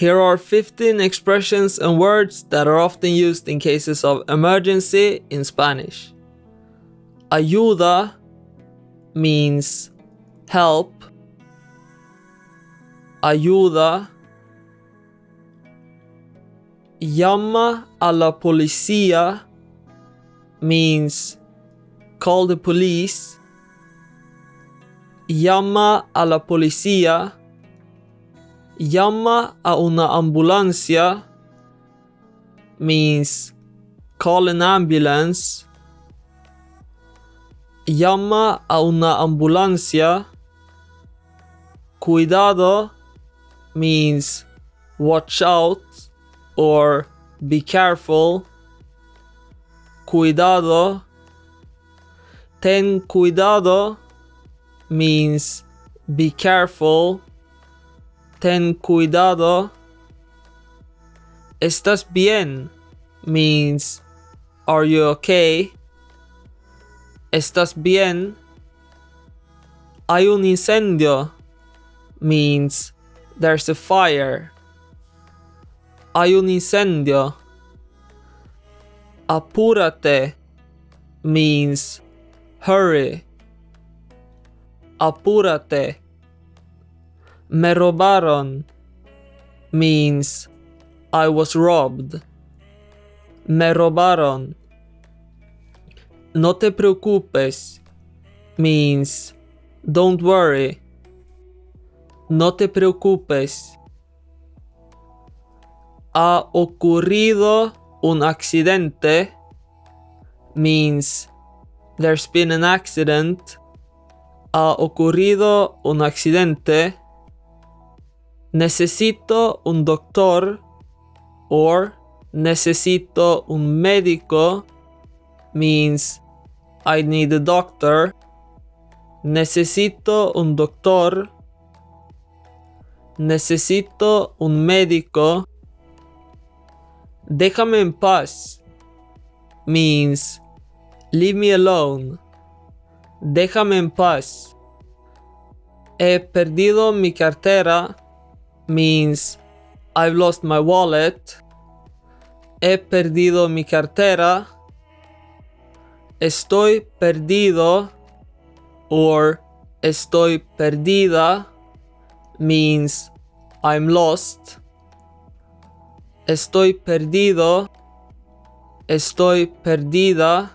Here are 15 expressions and words that are often used in cases of emergency in Spanish. Ayuda means help. Ayuda. Llama a la policía means call the police. Llama a la policía. Llama a una ambulancia means call an ambulance. Llama a una ambulancia. Cuidado means watch out or be careful. Cuidado. Ten cuidado means be careful. Ten cuidado. ¿Estás bien? Means are you okay? ¿Estás bien? Hay un incendio means there's a fire. Hay un incendio. Apúrate means hurry. Apúrate. Me robaron means I was robbed. Me robaron. No te preocupes means don't worry. No te preocupes. Ha ocurrido un accidente means there's been an accident. Ha ocurrido un accidente. Necesito un doctor or necesito un médico means I need a doctor. Necesito un doctor. Necesito un médico. Déjame en paz means leave me alone. Déjame en paz. He perdido mi cartera means I've lost my wallet. He perdido mi cartera. Estoy perdido or estoy perdida means I'm lost. Estoy perdido. Estoy perdida.